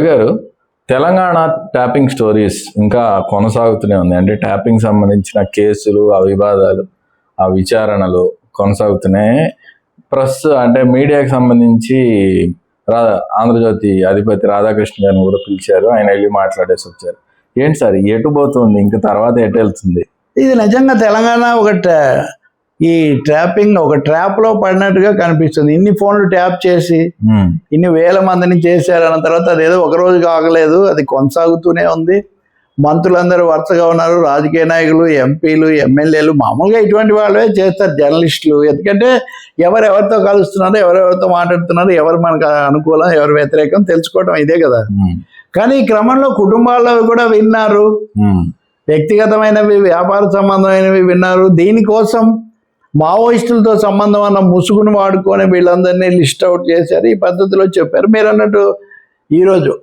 గారు Telangana tapping stories ఇంకా కొనసాగుతూనే ఉంది. అంటే ట్యాపింగ్ సంబంధించిన కేసులు, ఆ వివాదాలు, ఆ విచారణలు కొనసాగుతున్నాయి. అంటే మీడియాకి సంబంధించి ఆంధ్రజ్యోతి అధిపతి రాధాకృష్ణ గారిని కూడా పిలిచారు. ఆయన వెళ్ళి మాట్లాడేసి వచ్చారు. ఏంటి సార్ ఎటు పోతుంది, ఇంకా తర్వాత ఎటు వెళ్తుంది? ఇది నిజంగా తెలంగాణ ఈ ట్రాపింగ్ ఒక ట్రాప్ లో పడినట్టుగా కనిపిస్తుంది. ఇన్ని ఫోన్లు ట్యాప్ చేసి ఇన్ని వేల మందిని చేశారన్న తర్వాత అదేదో ఒక రోజు కాగలేదు, అది కొనసాగుతూనే ఉంది. మంత్రులందరూ వరుసగా ఉన్నారు, రాజకీయ నాయకులు, ఎంపీలు, ఎమ్మెల్యేలు, మామూలుగా ఇటువంటి వాళ్ళే చేస్తారు, జర్నలిస్టులు. ఎందుకంటే ఎవరెవరితో కలుస్తున్నారు, ఎవరెవరితో మాట్లాడుతున్నారు, ఎవరు మనకు అనుకూలం, ఎవరు వ్యతిరేకం తెలుసుకోవటం ఇదే కదా. కానీ ఈ క్రమంలో కుటుంబాల్లో కూడా విన్నారు, వ్యక్తిగతమైనవి, వ్యాపార సంబంధమైనవి విన్నారు. దీనికోసం మావోయిస్టులతో సంబంధం అన్న ముసుగును వాడుకొని వీళ్ళందరినీ లిస్ట్ అవుట్ చేశారు. ఈ పద్ధతిలో చెప్పారు. మీరు అన్నట్టు ఈరోజు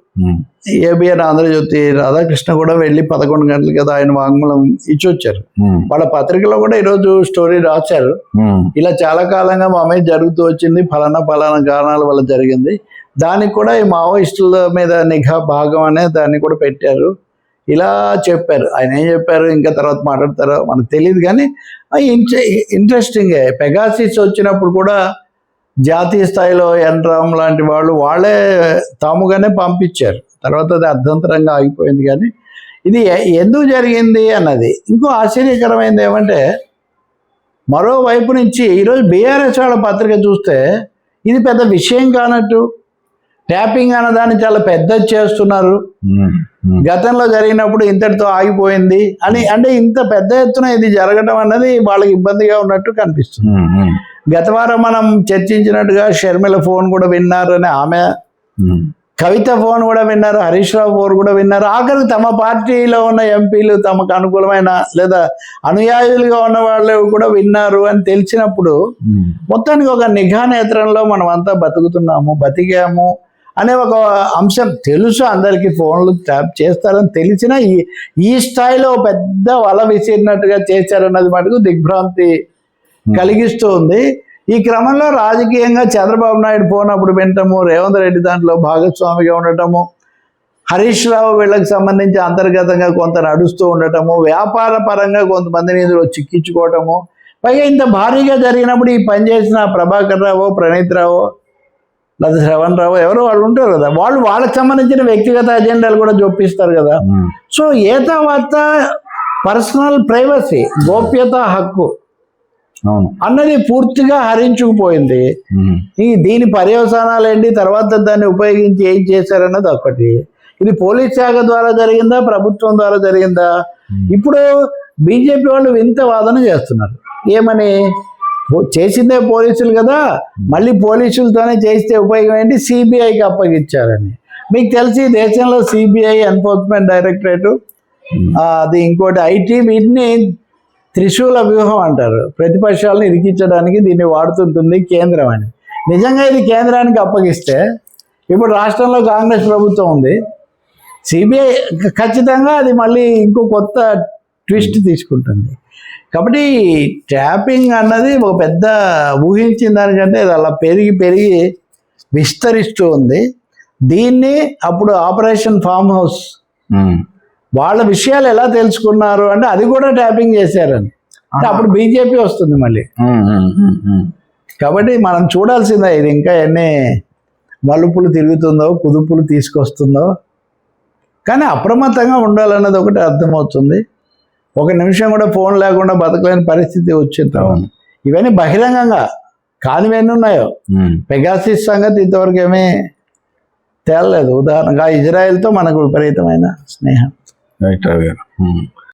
ఏబిఎన్ ఆంధ్రజ్యోతి రాధాకృష్ణ కూడా వెళ్ళి 11 గంటలు కదా ఆయన వాంగ్మూలం ఇచ్చి వచ్చారు. వాళ్ళ పత్రికలో కూడా ఈరోజు స్టోరీ రాశారు. ఇలా చాలా కాలంగా మా మీద జరుగుతూ వచ్చింది, ఫలానా కారణాల వల్ల జరిగింది. దానికి కూడా ఈ మావోయిస్టుల మీద నిఘా భాగం అనే దాన్ని కూడా పెట్టారు. ఇలా చెప్పారు. ఆయన ఏం చెప్పారు ఇంకా తర్వాత మాట్లాడతారో మనకు తెలియదు. కానీ ఇంట్రెస్టింగే. పెగాసిస్ వచ్చినప్పుడు కూడా జాతీయ స్థాయిలో ఎన్రామ్ లాంటి వాళ్ళే తాముగానే పంపించారు. తర్వాత అది అర్ధంతరంగా ఆగిపోయింది. కానీ ఇది ఎందుకు జరిగింది అన్నది ఇంకో ఆశ్చర్యకరమైనది ఏమంటే, మరోవైపు నుంచి ఈరోజు బీఆర్ఎస్ వాళ్ళ పత్రిక చూస్తే ఇది పెద్ద విషయం కానట్టు, ట్యాపింగ్ అన్నదాన్ని చాలా పెద్ద చేస్తున్నారు. గతంలో జరిగినప్పుడు ఇంతటితో ఆగిపోయింది అని, అంటే ఇంత పెద్ద ఎత్తున ఇది జరగడం అన్నది వాళ్ళకి ఇబ్బందిగా ఉన్నట్టు కనిపిస్తుంది. గత వారం మనం చర్చించినట్టుగా షర్మిల ఫోన్ కూడా విన్నారు అని ఆమె, కవిత ఫోన్ కూడా విన్నారు, హరీష్ రావు ఫోన్ కూడా విన్నారు. ఆఖరికి తమ పార్టీలో ఉన్న ఎంపీలు, తమకు అనుకూలమైన లేదా అనుయాయులుగా ఉన్న వాళ్ళు కూడా విన్నారు అని తెలిసినప్పుడు మొత్తానికి ఒక నిఘా నేత్రంలో మనం అంతా బతికాము అనే ఒక అంశం తెలుసు అందరికీ. ఫోన్లు ట్యాప్ చేస్తారని తెలిసినా ఈ స్థాయిలో పెద్ద వల విసిరినట్టుగా చేశారన్నది మటుకు దిగ్భ్రాంతి కలిగిస్తూ ఉంది. ఈ క్రమంలో రాజకీయంగా చంద్రబాబు నాయుడు ఫోన్ అప్పుడు వినటము, రేవంత్ రెడ్డి దాంట్లో భాగస్వామిగా ఉండటము, హరీష్ రావు వీళ్ళకి సంబంధించి అంతర్గతంగా కొంత నడుస్తూ ఉండటము, వ్యాపార పరంగా కొంతమందిని ఇందులో చిక్కించుకోవటము, పైగా ఇంత భారీగా జరిగినప్పుడు ఈ పనిచేసిన ప్రభాకర్ రావు, ప్రణీత్ రావు లేదా శ్రవణ్ రావు ఎవరో వాళ్ళు ఉంటారు కదా, వాళ్ళకి సంబంధించిన వ్యక్తిగత అజెండాలు కూడా చూపిస్తారు కదా. సో ఏతావార్త పర్సనల్ ప్రైవసీ, గోప్యత హక్కు అన్నది పూర్తిగా హరించుకుపోయింది. దీని పర్యవసానాలు ఏంటి, తర్వాత దాన్ని ఉపయోగించి ఏం చేశారన్నది ఒకటి. ఇది పోలీస్ శాఖ ద్వారా జరిగిందా, ప్రభుత్వం ద్వారా జరిగిందా? ఇప్పుడు బీజేపీ వాళ్ళు వింత వాదన చేస్తున్నారు. ఏమని, చేసిందే పోలీసులు కదా, మళ్ళీ పోలీసులతోనే చేస్తే ఉపయోగం ఏంటి, సిబిఐకి అప్పగించారని. మీకు తెలిసి దేశంలో సిబిఐ, ఎన్ఫోర్స్మెంట్ డైరెక్టరేటు, అది ఇంకోటి ఐటీ, వీటిని త్రిశూల వ్యూహం అంటారు. ప్రతిపక్షాలను ఇరికించడానికి దీన్ని వాడుతుంటుంది కేంద్రం అని. నిజంగా ఇది కేంద్రానికి అప్పగిస్తే, ఇప్పుడు రాష్ట్రంలో కాంగ్రెస్ ప్రభుత్వం ఉంది, సిబిఐ ఖచ్చితంగా అది మళ్ళీ ఇంకో కొత్త ట్విస్ట్ తీసుకుంటుంది. కాబట్టి ట్యాపింగ్ అన్నది ఒక పెద్ద ఊహించిన దానికంటే అది అలా పెరిగి విస్తరిస్తూ ఉంది. దీన్ని అప్పుడు ఆపరేషన్ ఫామ్ హౌస్ వాళ్ళ విషయాలు ఎలా తెలుసుకున్నారు అంటే అది కూడా ట్యాపింగ్ చేశారని, అంటే అప్పుడు బీజేపీ వస్తుంది మళ్ళీ. కాబట్టి మనం చూడాల్సిందే ఇది ఇంకా ఎన్ని మలుపులు తిరుగుతుందో, కుదుపులు తీసుకొస్తుందో. కానీ అప్రమత్తంగా ఉండాలన్నది ఒకటి అర్థమవుతుంది. ఒక నిమిషం కూడా ఫోన్ లేకుండా బతకలేని పరిస్థితి వచ్చింది. ఇవన్నీ బహిరంగంగా కానివన్నీ ఉన్నాయో. పెగాసిస్ సంగతి ఇంతవరకు ఏమీ తేలలేదు. ఉదాహరణగా ఇజ్రాయెల్తో మనకు విపరీతమైన స్నేహం.